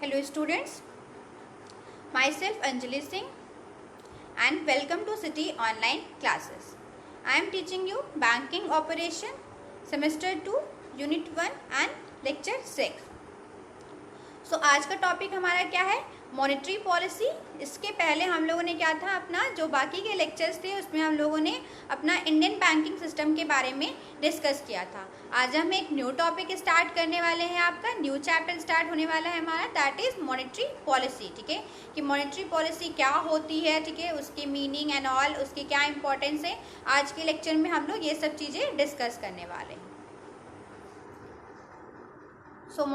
Hello students, myself Anjali Singh and welcome to City Online Classes. I am teaching you Banking Operation Semester 2 Unit 1 and Lecture 6. आज का topic हमारा क्या है? Monetary policy. इसके पहले हम लोगों ने क्या था, अपना जो बाकी के लेक्चर्स थे उसमें हम लोगों ने अपना इंडियन बैंकिंग सिस्टम के बारे में डिस्कस किया था। आज हम एक न्यू टॉपिक स्टार्ट करने वाले हैं, आपका न्यू चैप्टर स्टार्ट होने वाला है हमारा, दैट इज मॉनेटरी पॉलिसी। ठीक है, कि मॉनेटरी पॉलिसी क्या होती है, ठीक है, उसकी मीनिंग एंड ऑल, उसकी क्या इंपॉर्टेंस है। आज के लेक्चर में हम लोग ये सब चीज़ें डिस्कस करने वाले हैं। सो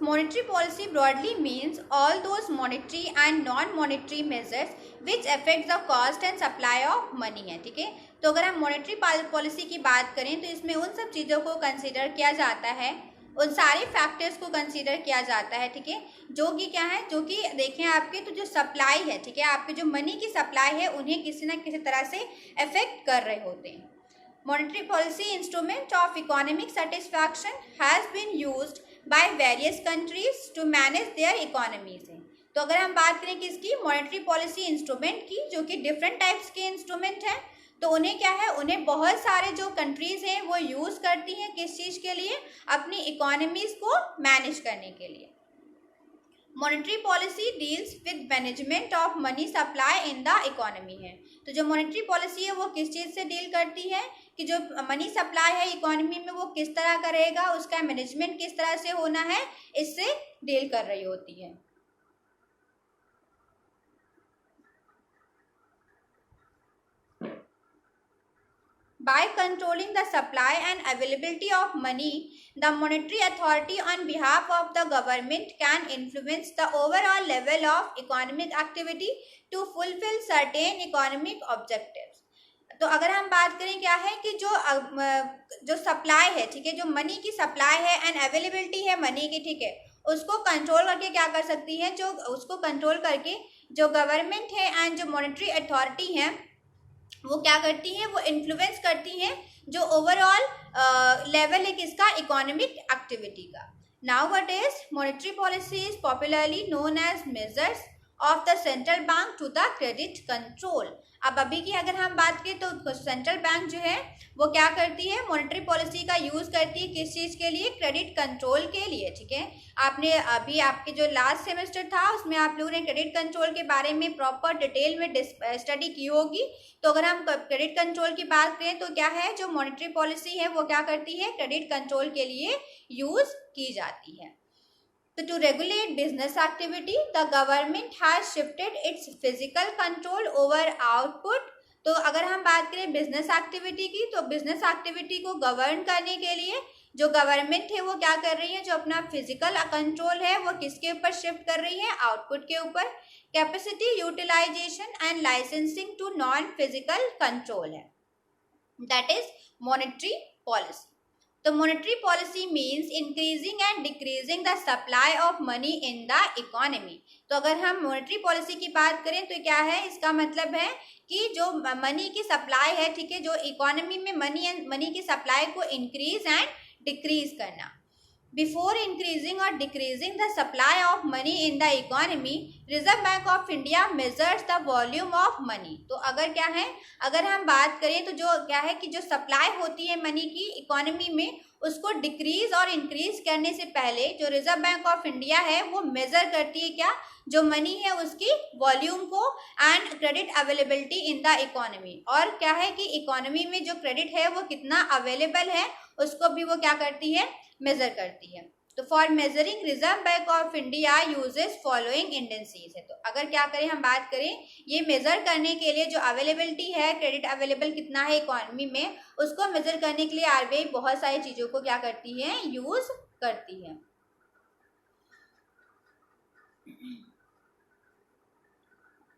Monetary policy broadly means all those monetary and non-monetary measures which affect the cost and supply of money है। ठीक है, तो अगर हम मॉनेटरी पॉलिसी की बात करें तो इसमें उन सब चीज़ों को कंसीडर किया जाता है, उन सारे फैक्टर्स को कंसीडर किया जाता है। ठीक है, जो कि क्या है, जो कि देखें आपके तो जो सप्लाई है, ठीक है, आपके जो मनी की सप्लाई है उन्हें किसी न किसी तरह से अफेक्ट कर रहे होते हैं। Monetary policy instrument of economic satisfaction has been used by various countries to manage their economies हैं। तो अगर हम बात करें किसकी, मॉनेटरी पॉलिसी इंस्ट्रूमेंट की, जो कि डिफरेंट टाइप्स के इंस्ट्रूमेंट हैं, तो उन्हें क्या है, उन्हें बहुत सारे जो कंट्रीज हैं वो यूज़ करती हैं किस चीज़ के लिए, अपनी इकोनॉमीज को मैनेज करने के लिए। Monetary policy deals with management of money supply in the economy है। तो जो मॉनेटरी पॉलिसी है वो किस चीज़ से डील करती है, कि जो मनी सप्लाई है इकोनॉमी में वो किस तरह का रहेगा, उसका मैनेजमेंट किस तरह से होना है, इससे डील कर रही होती है। By controlling the supply and availability of money, the monetary authority on behalf of the government can influence the overall level of economic activity to fulfill certain economic objectives. तो अगर हम बात करें क्या है कि जो सप्लाई है, ठीक है, जो मनी की सप्लाई है एंड अवेलेबिलिटी है मनी की, ठीक है, उसको कंट्रोल करके क्या कर सकती है, जो उसको कंट्रोल करके जो गवर्नमेंट है एंड जो मॉनेटरी अथॉरिटी है वो क्या करती हैं, वो इन्फ्लुएंस करती हैं जो ओवरऑल लेवल है किसका, इकोनॉमिक एक्टिविटी का। Now what is monetary policy is popularly known as measures of the central bank to the credit control. अब अभी की अगर हम बात करें तो सेंट्रल बैंक जो है वो क्या करती है, मॉनेटरी पॉलिसी का यूज़ करती है किस चीज़ के लिए, क्रेडिट कंट्रोल के लिए। ठीक है, आपने अभी आपके जो लास्ट सेमेस्टर था उसमें आप लोगों ने क्रेडिट कंट्रोल के बारे में प्रॉपर डिटेल में स्टडी की होगी। तो अगर हम क्रेडिट कंट्रोल की बात करें तो क्या है, जो मॉनेटरी पॉलिसी है वो क्या करती है, क्रेडिट कंट्रोल के लिए यूज़ की जाती है। So to regulate business activity, the government has shifted its physical control over output. तो अगर हम बात करें बिजनेस एक्टिविटी की, तो बिजनेस एक्टिविटी को गवर्न करने के लिए जो गवर्नमेंट है वो क्या कर रही है, जो अपना फिजिकल कंट्रोल है वो किसके ऊपर शिफ्ट कर रही है, आउटपुट के ऊपर। Capacity utilisation and licensing to non physical control है, दैट इज मॉनेटरी पॉलिसी। तो monetary policy means increasing and decreasing the supply of money in the economy. तो अगर हम मॉनेटरी पॉलिसी की बात करें तो क्या है, इसका मतलब है कि जो मनी की सप्लाई है, ठीक है, जो इकोनॉमी में मनी की सप्लाई को इंक्रीज एंड डिक्रीज करना। Before increasing or decreasing the supply of money in the economy, Reserve Bank of India measures the volume of money. तो अगर क्या है, अगर हम बात करें तो जो क्या है कि जो सप्लाई होती है मनी की इकोनॉमी में, उसको डिक्रीज और इंक्रीज करने से पहले जो रिजर्व बैंक ऑफ इंडिया है वो मेजर करती है क्या, जो मनी है उसकी वॉल्यूम को and credit availability in the economy. और क्या है कि इकोनॉमी में जो क्रेडिट है वो कितना अवेलेबल है उसको भी वो क्या करती है, मेजर करती है। तो for measuring reserve bank of India uses following indices है। तो अगर क्या करें, हम बात करें ये मेजर करने के लिए जो अवेलेबिलिटी है, क्रेडिट अवेलेबल कितना है इकोनॉमी में, उसको मेजर करने के लिए आरबीआई बहुत सारी चीजों को क्या करती है, यूज करती है।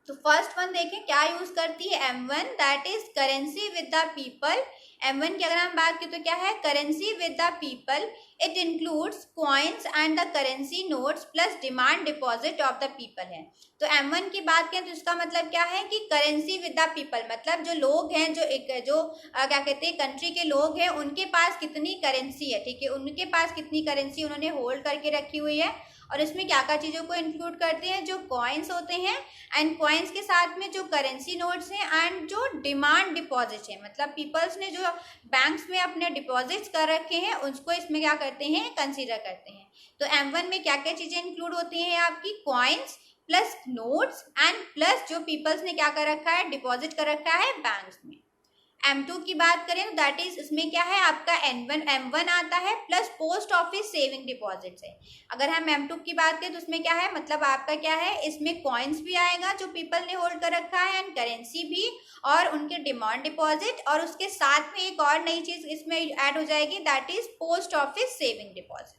तो फर्स्ट वन देखें क्या यूज करती है, M1 that is currency with the people. M1 की अगर हम बात करें तो क्या है, currency with the people. It includes coins and the currency notes plus demand deposit of the people है। तो M1 की बात करें तो इसका मतलब क्या है कि करेंसी विद द पीपल, मतलब जो लोग हैं, जो क्या कहते हैं कंट्री के लोग हैं, उनके पास कितनी करेंसी है, ठीक है, उनके पास कितनी करेंसी उन्होंने होल्ड करके रखी हुई है और इसमें क्या क्या चीज़ों को इंक्लूड करते हैं, जो कॉइन्स होते हैं एंड कॉइन्स के साथ में जो करेंसी नोट्स हैं एंड जो डिमांड डिपॉजिट्स हैं, मतलब पीपल्स ने जो बैंक्स में अपने डिपॉजिट्स कर रखे हैं उसको इसमें क्या करते हैं, कंसीडर करते हैं। तो M1 में क्या क्या चीज़ें इंक्लूड होती हैं, आपकी coins plus notes and plus जो पीपल्स ने क्या कर रखा है, डिपॉजिट कर रखा है बैंक्स में। M2 की बात करें तो दैट इज इसमें क्या है, आपका M1 आता है plus post office saving deposits है। अगर हम M2 की बात करें तो उसमें क्या है, मतलब आपका क्या है, इसमें कॉइन्स भी आएगा जो पीपल ने होल्ड कर रखा है एंड करेंसी भी और उनके डिमांड डिपॉजिट, और उसके साथ में एक और नई चीज इसमें ऐड हो जाएगी that is post office saving deposit.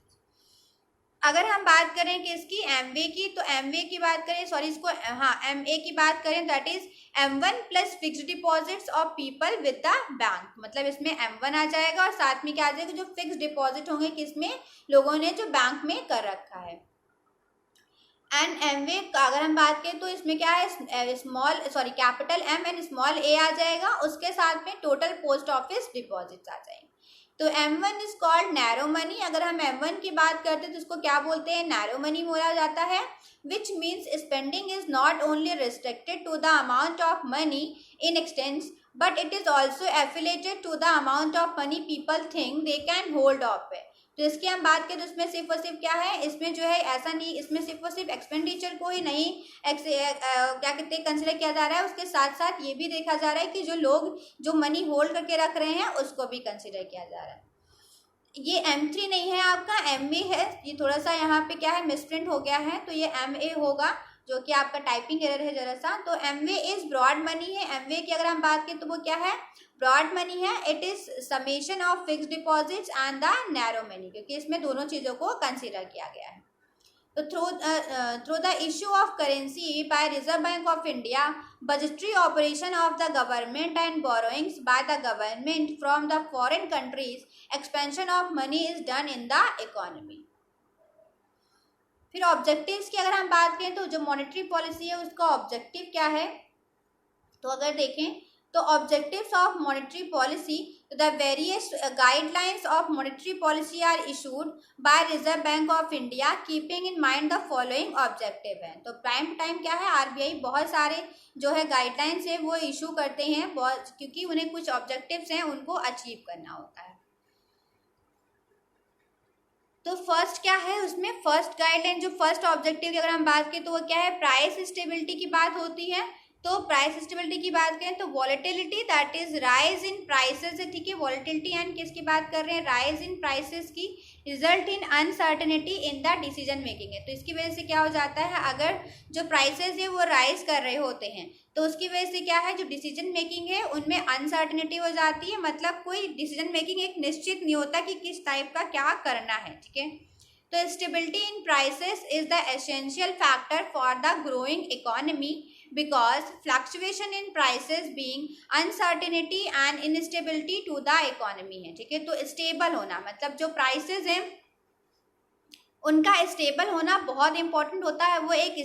अगर हम बात करें कि इसकी MA की, तो MA की बात करें, सॉरी इसको MA की बात करें that is M1 plus fixed deposits of people with the bank, मतलब इसमें M1 आ जाएगा और साथ में क्या आ जाएगा, जो फिक्स्ड डिपॉजिट होंगे किसमें, लोगों ने जो बैंक में कर रखा है। एंड MA अगर हम बात करें तो इसमें क्या है, capital M and small a आ जाएगा, उसके साथ में टोटल पोस्ट ऑफिस डिपॉजिट्स आ जाएंगे। तो M1 is called narrow money. अगर हम M1 की बात करते हैं तो इसको क्या बोलते हैं, नैरो मनी बोला जाता है, which means spending is not only restricted to the amount of money in existence but it is also affiliated to the amount of money people think they can hold of है। तो इसकी हम बात करें तो इसमें सिर्फ और सिर्फ क्या है, इसमें जो है ऐसा नहीं, इसमें सिर्फ और सिर्फ एक्सपेंडिचर को ही नहीं क्या कहते हैं कंसिडर किया जा रहा है, उसके साथ साथ ये भी देखा जा रहा है कि जो लोग जो मनी होल्ड करके रख रहे हैं उसको भी कंसिडर किया जा रहा है। ये M3 नहीं है, आपका MA है, ये थोड़ा सा यहाँ पे क्या है मिसप्रिंट हो गया है, तो ये MA होगा जो कि आपका टाइपिंग एरर है जरा सा। तो MA इज ब्रॉड मनी है। MA की अगर हम बात करें तो वो क्या है, ब्रॉड मनी है। It is summation of fixed deposits and the narrow money, क्योंकि इसमें दोनों चीज़ों को कंसीडर किया गया है। तो through the issue of currency by Reserve bank of India, budgetary operation of the government and borrowings by the government from the foreign countries, expansion of money is done in the economy। फिर objectives की अगर हम बात करें तो जो monetary policy है उसका ऑब्जेक्टिव क्या है, तो अगर देखें तो objectives of monetary policy, the various guidelines of monetary policy are issued by Reserve bank of India keeping in mind the following objective है। तो टाइम टाइम क्या है, RBI बहुत सारे जो है गाइडलाइंस है वो इशू करते हैं बहुत, क्योंकि उन्हें कुछ ऑब्जेक्टिव्स हैं उनको अचीव करना होता है। तो फर्स्ट क्या है, उसमें फर्स्ट गाइडलाइन जो फर्स्ट ऑब्जेक्टिव की अगर हम बात करें तो वो क्या है, प्राइस स्टेबिलिटी की बात होती है। तो प्राइस स्टेबिलिटी की बात करें तो volatility that is rise in prices है, ठीक है, वॉलेटिलिटी एंड किसकी बात कर रहे हैं, राइज इन प्राइसेस की, result in uncertainty in the decision making है। तो इसकी वजह से क्या हो जाता है, अगर जो प्राइसेस है वो राइज कर रहे होते हैं तो उसकी वजह से क्या है, जो डिसीजन मेकिंग है उनमें अनसर्टेनिटी हो जाती है, मतलब कोई डिसीजन मेकिंग एक निश्चित नहीं होता कि किस टाइप का क्या करना है, ठीक है। तो stability in prices is the essential factor for the growing economy because fluctuation in prices being uncertainty and instability to the economy है, ठीक है। तो स्टेबल होना मतलब जो प्राइसेस हैं उनका स्टेबल होना बहुत इंपॉर्टेंट होता है, वो एक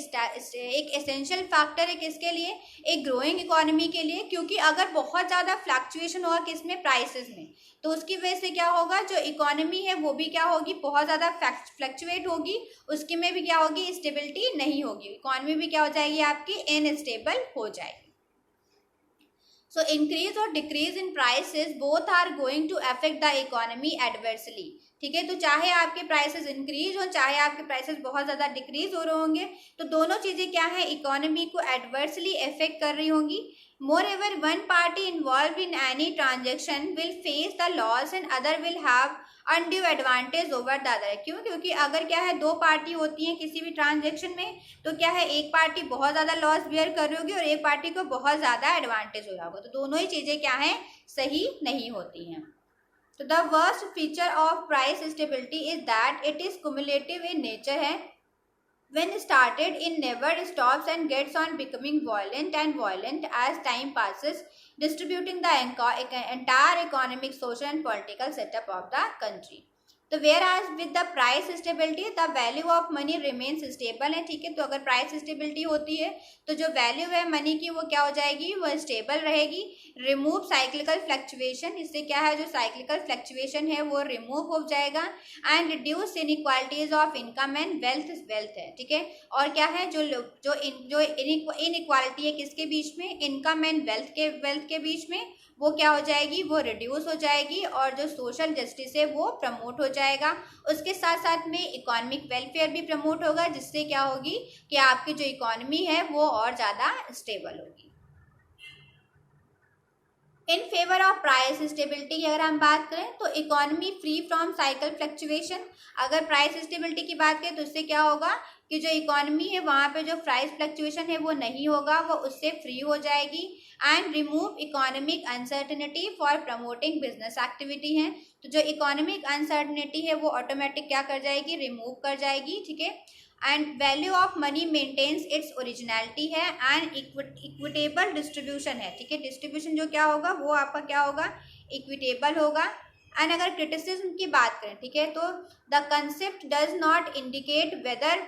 एसेंशियल फैक्टर है किसके लिए, एक ग्रोइंग इकोनॉमी के लिए, क्योंकि अगर बहुत ज़्यादा फ्लक्चुएशन होगा किसमें, प्राइसेस में, तो उसकी वजह से क्या होगा, जो इकोनॉमी है वो भी क्या होगी, बहुत ज़्यादा फ्लक्चुएट होगी, उसके में भी क्या होगी, स्टेबिलिटी नहीं होगी, इकोनॉमी भी क्या हो जाएगी आपकी इनस्टेबल हो जाएगी। सो इंक्रीज और decrease in prices both are going to affect the economy adversely, ठीक है। तो चाहे आपके प्राइसेस इंक्रीज हो चाहे आपके प्राइसेस बहुत ज़्यादा डिक्रीज हो रहे होंगे, तो दोनों चीज़ें क्या है, इकोनॉमी को एडवर्सली इफेक्ट कर रही होंगी। Moreover, one party involved in any transaction will face the loss and other will have undue advantage over the other। क्यों, क्योंकि अगर क्या है, दो पार्टी होती हैं किसी भी ट्रांजेक्शन में, तो क्या है, एक पार्टी बहुत ज़्यादा लॉस बेयर कर रही होगी और एक पार्टी को बहुत ज़्यादा एडवांटेज हो रहा होगा, तो दोनों ही चीज़ें क्या हैं, सही नहीं होती हैं। तो the worst feature of price stability is that it is cumulative in nature है, when started it never stops and gets on becoming violent and violent as time passes, distributing the entire economic, social and political setup of the country। तो whereas with the price stability the value of money remains stable है, ठीक है। तो अगर price stability होती है तो जो वैल्यू है मनी की वो क्या हो जाएगी, वो स्टेबल रहेगी। रिमूव साइक्लिकल फ्लक्चुएशन, इससे क्या है जो साइक्लिकल फ्लक्चुएशन है वो रिमूव हो जाएगा। And reduce inequalities of income and wealth है, ठीक है। और क्या है जो इनइक्वालिटी है किसके बीच में, इनकम एंड वेल्थ के बीच में, वो क्या हो जाएगी, वो रिड्यूस हो जाएगी। और जो सोशल जस्टिस है वो प्रमोट हो जाएगा। उसके साथ साथ में इकोनॉमिक वेलफेयर भी प्रमोट होगा, जिससे क्या होगी कि आपकी जो इकोनॉमी है वो और ज़्यादा स्टेबल होगी। In favour of price stability अगर हम बात करें तो economy free from cycle fluctuation. अगर प्राइस स्टेबिलिटी की बात करें तो उससे क्या होगा कि जो इकोनॉमी है वहाँ पे जो प्राइस फ्लक्चुएशन है वो नहीं होगा, वो उससे फ्री हो जाएगी। And remove economic uncertainty for promoting business activity है। तो जो इकोनॉमिक अनसर्टेनिटी है वो ऑटोमेटिक क्या कर जाएगी, रिमूव कर जाएगी, ठीक है। And value of money maintains its originality है। एंड इक्विटेबल डिस्ट्रीब्यूशन है, ठीक है। डिस्ट्रीब्यूशन जो क्या होगा वो आपका क्या होगा, इक्विटेबल होगा। एंड अगर क्रिटिसिज्म की बात करें, ठीक है, तो the concept does not indicate whether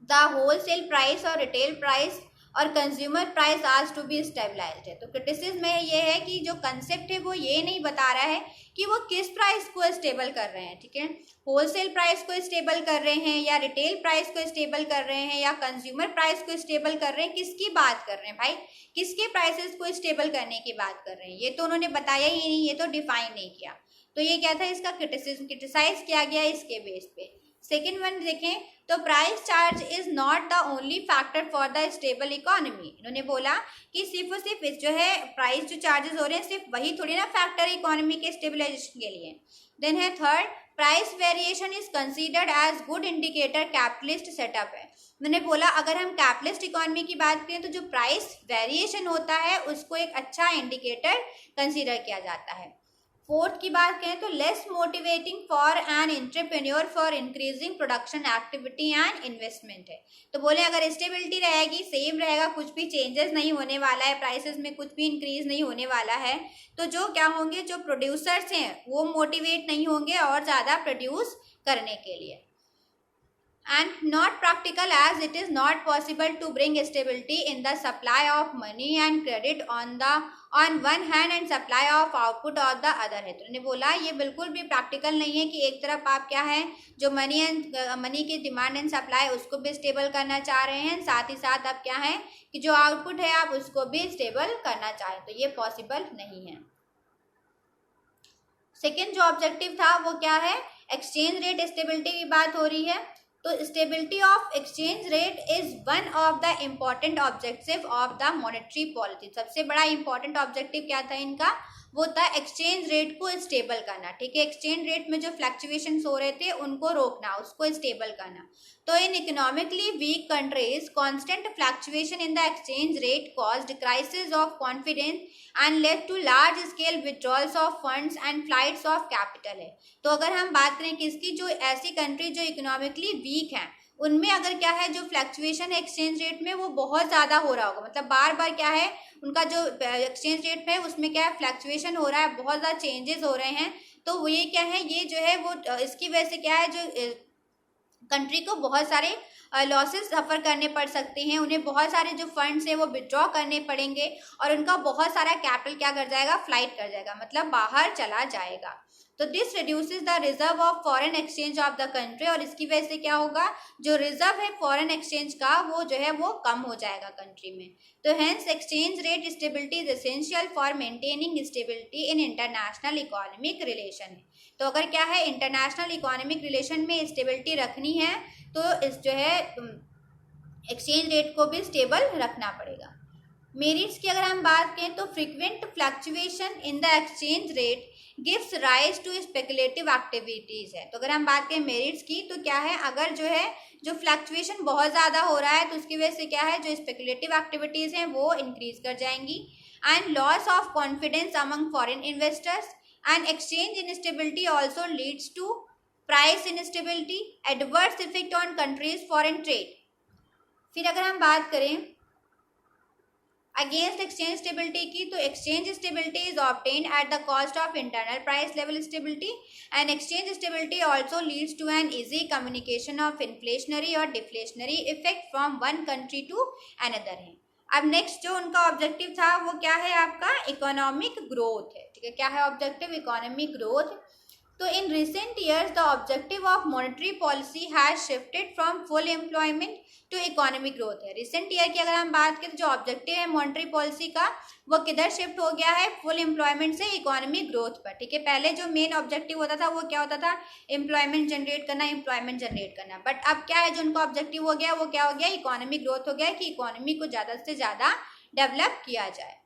the wholesale price और रिटेल प्राइस और कंज्यूमर प्राइस आज टू बी स्टेबलाइज्ड है। तो क्रिटिसिज्म में ये है कि जो कंसेप्ट है वो ये नहीं बता रहा है कि वो किस प्राइस को स्टेबल कर रहे हैं, ठीक है। होलसेल प्राइस को स्टेबल कर रहे हैं या रिटेल प्राइस को स्टेबल कर रहे हैं या कंज्यूमर प्राइस को स्टेबल कर रहे हैं, किसकी बात कर रहे हैं भाई, किसके प्राइसेस को स्टेबल करने की बात कर रहे हैं, ये तो उन्होंने बताया ही नहीं, ये तो डिफाइन नहीं किया। तो ये क्या था, इसका क्रिटिसाइज किया गया इसके बेस पे। सेकेंड वन देखें तो price charge is not the only factor for the stable economy. इन्होंने बोला कि सिर्फ और सिर्फ जो है प्राइस जो चार्जेस हो रहे हैं सिर्फ वही थोड़ी ना फैक्टर है इकोनॉमी के स्टेबलाइजेशन के लिए। देन है third, price variation is considered as good indicator capitalist setup है। मैंने बोला अगर हम कैपिटलिस्ट इकोनॉमी की बात करें तो जो प्राइस वेरिएशन होता है उसको एक अच्छा इंडिकेटर कंसीडर किया जाता है। फोर्थ की बात करें तो less motivating for an entrepreneur for increasing production activity and investment है। तो बोले अगर स्टेबिलिटी रहेगी, सेम रहेगा, कुछ भी चेंजेस नहीं होने वाला है, प्राइसेस में कुछ भी इंक्रीज नहीं होने वाला है, तो जो क्या होंगे, जो प्रोड्यूसर्स हैं वो मोटिवेट नहीं होंगे और ज़्यादा प्रोड्यूस करने के लिए। And not practical as it is not possible to bring stability in the supply of money and credit on one hand and supply of output on the other है। तो उन्होंने बोला ये बिल्कुल भी प्रैक्टिकल नहीं है कि एक तरफ आप क्या है जो मनी की डिमांड एंड सप्लाई उसको भी स्टेबल करना चाह रहे हैं, साथ ही साथ आप क्या है कि जो आउटपुट है आप उसको भी स्टेबल करना चाहें, तो ये पॉसिबल नहीं है। सेकेंड जो ऑब्जेक्टिव था वो क्या है, एक्सचेंज रेट स्टेबिलिटी की बात हो रही है। तो stability of exchange rate is one of the important objective of the monetary policy. सबसे बड़ा इंपॉर्टेंट ऑब्जेक्टिव क्या था इनका, वो था एक्सचेंज रेट को स्टेबल करना, ठीक है। एक्सचेंज रेट में जो फ्लक्चुएशन हो रहे थे उनको रोकना, उसको स्टेबल करना। तो in economically weak countries constant fluctuation in the exchange rate caused crisis of confidence and led to large scale withdrawals of funds and flights of capital है। तो अगर हम बात करें किसकी, जो ऐसी कंट्री जो इकोनॉमिकली वीक हैं उनमें अगर क्या है जो फ्लक्चुएशन है एक्सचेंज रेट में वो बहुत ज़्यादा हो रहा होगा, मतलब बार बार क्या है उनका जो एक्सचेंज रेट है उसमें क्या है फ्लक्चुएशन हो रहा है, बहुत ज़्यादा चेंजेस हो रहे हैं। तो वो ये क्या है, ये जो है वो इसकी वजह से क्या है जो कंट्री को बहुत सारे लॉसेस सफ़र करने पड़ सकते हैं, उन्हें बहुत सारे जो फंड्स हैं वो विड्रॉ करने पड़ेंगे और उनका बहुत सारा कैपिटल क्या कर जाएगा, फ्लाइट कर जाएगा, मतलब बाहर चला जाएगा। तो this reduces the reserve of foreign exchange of the country, और इसकी वजह से क्या होगा जो रिजर्व है फॉरेन एक्सचेंज का वो जो है वो कम हो जाएगा कंट्री में। तो hence exchange rate stability is essential for maintaining stability in international economic relation. तो अगर क्या है इंटरनेशनल इकोनॉमिक रिलेशन में स्टेबिलिटी रखनी है तो इस जो है एक्सचेंज रेट को भी स्टेबल रखना पड़ेगा। मेरिट्स की अगर हम बात करें तो frequent fluctuation in the exchange rate gives rise to speculative activities है। तो अगर हम बात करें मेरिट्स की तो क्या है अगर जो है जो फ्लक्चुएशन बहुत ज़्यादा हो रहा है तो उसकी वजह से क्या है जो स्पेकुलेटिव एक्टिविटीज़ हैं वो इंक्रीज कर जाएंगी। And loss of confidence among foreign investors and exchange instability also leads to price instability, adverse effect on countries foreign trade. फिर अगर हम बात करें अगेंस्ट एक्सचेंज स्टेबिलिटी की, तो exchange stability is obtained at the cost of internal price level stability and exchange stability also leads to an easy communication of inflationary और deflationary effect from one country to another है। अब next जो उनका objective था वो क्या है आपका, इकोनॉमिक ग्रोथ है, ठीक है। क्या है ऑब्जेक्टिव, इकोनॉमिक ग्रोथ। तो in recent years the objective of monetary policy has shifted from full employment to economic growth है। रिसेंट ईयर की अगर हम बात करें तो जो ऑब्जेक्टिव है मॉनेटरी पॉलिसी का वो किधर शिफ्ट हो गया है, फुल एम्प्लॉयमेंट से इकोनॉमिक ग्रोथ पर, ठीक है। पहले जो मेन ऑब्जेक्टिव होता था वो क्या होता था, एम्प्लॉयमेंट जनरेट करना, बट अब क्या है जो उनका ऑब्जेक्टिव हो गया वो क्या हो गया, इकोनॉमिक ग्रोथ हो गया कि इकोनॉमी को ज़्यादा से ज़्यादा डेवलप किया जाए।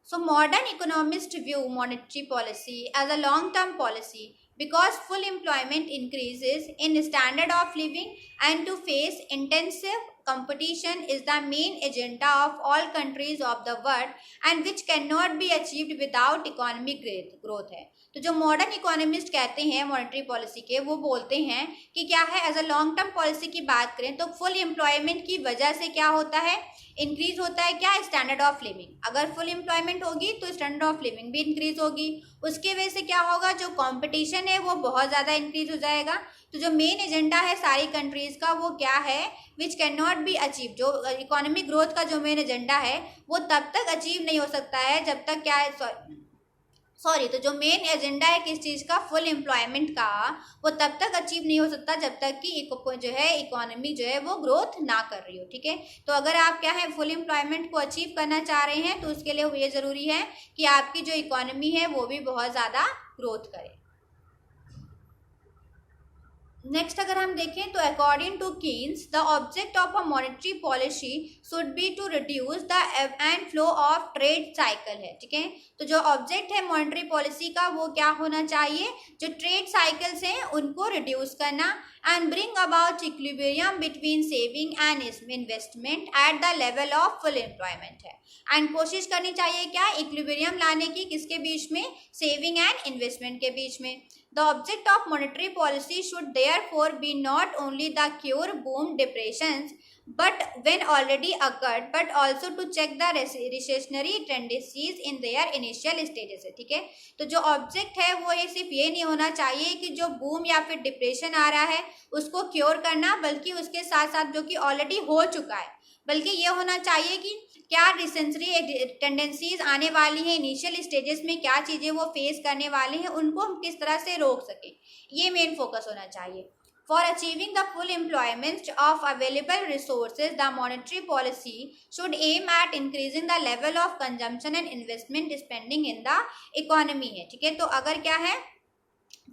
So modern economists view monetary policy as a long-term policy because full employment increases in standard of living and to face intensive competition is the main agenda of all countries of the world and which cannot be achieved without economic growth है। तो जो modern economist कहते हैं monetary policy के, वो बोलते हैं कि क्या है, as a long term policy की बात करें तो फुल एम्प्लॉयमेंट की वजह से क्या होता है, इंक्रीज होता है क्या, स्टैंडर्ड ऑफ लिविंग। अगर फुल एम्प्लॉयमेंट होगी तो स्टैंडर्ड ऑफ लिविंग भी इंक्रीज होगी, उसके वजह से क्या होगा, जो कंपटीशन है वो बहुत ज़्यादा इंक्रीज हो जाएगा। तो जो मेन एजेंडा है सारी कंट्रीज़ का वो क्या है, which can not be achieve. जो इकोनॉमिक ग्रोथ का जो मेन एजेंडा है वो तब तक अचीव नहीं हो सकता है जब तक क्या है, तो जो मेन एजेंडा है किस चीज़ का, फुल एम्प्लॉयमेंट का, वो तब तक अचीव नहीं हो सकता जब तक कि जो है इकोनॉमी जो है वो ग्रोथ ना कर रही हो, ठीक है। तो अगर आप क्या है फुल एम्प्लॉयमेंट को अचीव करना चाह रहे हैं तो उसके लिए ये ज़रूरी है कि आपकी जो इकोनॉमी है वो भी बहुत ज़्यादा ग्रोथ करे। नेक्स्ट अगर हम देखें तो according to Keynes the object of a monetary policy should be to reduce the ebb and flow of trade cycle है, ठीक है। तो जो ऑब्जेक्ट है मॉनेटरी पॉलिसी का वो क्या होना चाहिए, जो ट्रेड साइकिल्स हैं उनको रिड्यूस करना and bring about equilibrium between saving and investment at the level of full employment है। एंड कोशिश करनी चाहिए क्या, इक्विलिब्रियम लाने की, किसके बीच में, सेविंग एंड इन्वेस्टमेंट के बीच में। The object of monetary policy should therefore be not only the cure boom depressions but when already occurred, but also to check the recessionary tendencies in their initial stages है, ठीक है। तो जो object है वो ये सिर्फ ये नहीं होना चाहिए कि जो बूम या फिर डिप्रेशन आ रहा है उसको क्योर करना, बल्कि उसके साथ साथ जो कि ऑलरेडी हो चुका है, बल्कि ये होना चाहिए कि क्या रिसेंसरी टेंडेंसीज आने वाली हैं, इनिशियल स्टेजेस में क्या चीज़ें वो फेस करने वाले हैं, उनको हम किस तरह से रोक सकें, ये मेन फोकस होना चाहिए। For achieving the full employment of available resources the monetary policy should aim at increasing the level of consumption and investment spending in the economy है, ठीक है। तो अगर क्या है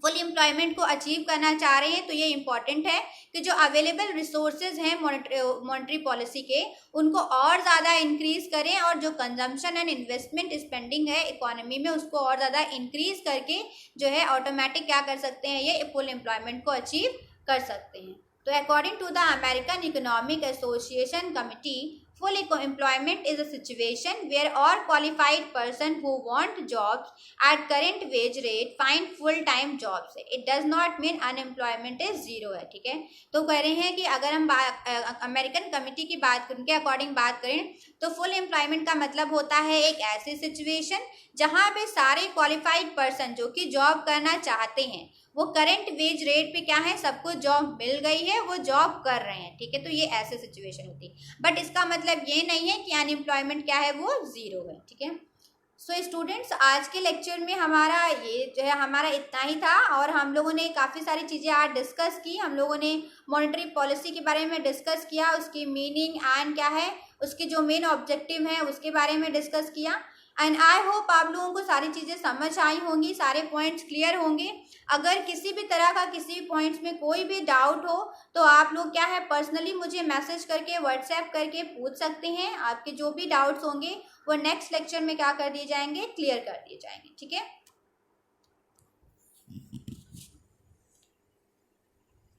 फुल एम्प्लॉयमेंट को अचीव करना चाह रहे हैं तो ये इंपॉर्टेंट है कि जो अवेलेबल रिसोर्सेज हैं मॉनेटरी पॉलिसी के उनको और ज़्यादा इंक्रीज करें और जो कंजम्पशन एंड इन्वेस्टमेंट स्पेंडिंग है इकोनॉमी में उसको और ज़्यादा इंक्रीज करके जो है ऑटोमेटिक क्या कर सकते हैं, ये फुल एम्प्लॉयमेंट को अचीव कर सकते हैं। तो according to the American economic association committee, full employment is a situation where all qualified person who want jobs at current wage rate find full time jobs. It does not mean unemployment is zero है, ठीक है। तो कह रहे हैं कि अगर हम अमेरिकन कमिटी की बात उनके अकॉर्डिंग बात करें तो फुल एम्प्लॉयमेंट का मतलब होता है एक ऐसी सिचुएशन जहाँ पे सारे क्वालिफाइड पर्सन जो कि जॉब करना चाहते हैं वो करंट वेज रेट पे क्या है, सबको जॉब मिल गई है, वो जॉब कर रहे हैं, ठीक है। तो ये ऐसे सिचुएशन होती है, बट इसका मतलब ये नहीं है कि अनएम्प्लॉयमेंट क्या है वो जीरो है, ठीक है। सो स्टूडेंट्स आज के लेक्चर में हमारा ये जो है हमारा इतना ही था और हम लोगों ने काफ़ी सारी चीज़ें आज डिस्कस की। हम लोगों ने मॉनेटरी पॉलिसी के बारे में डिस्कस किया, उसकी मीनिंग एंड क्या है, उसके जो मेन ऑब्जेक्टिव हैं उसके बारे में डिस्कस किया। एंड आई होप आप लोगों को सारी चीज़ें समझ आई होंगी, सारे पॉइंट्स क्लियर होंगे। अगर किसी भी तरह का किसी भी पॉइंट्स में कोई भी डाउट हो तो आप लोग क्या है पर्सनली मुझे मैसेज करके व्हाट्सएप करके पूछ सकते हैं। आपके जो भी डाउट्स होंगे वो नेक्स्ट लेक्चर में क्या कर दिए जाएंगे, क्लियर कर दिए जाएंगे, ठीक है।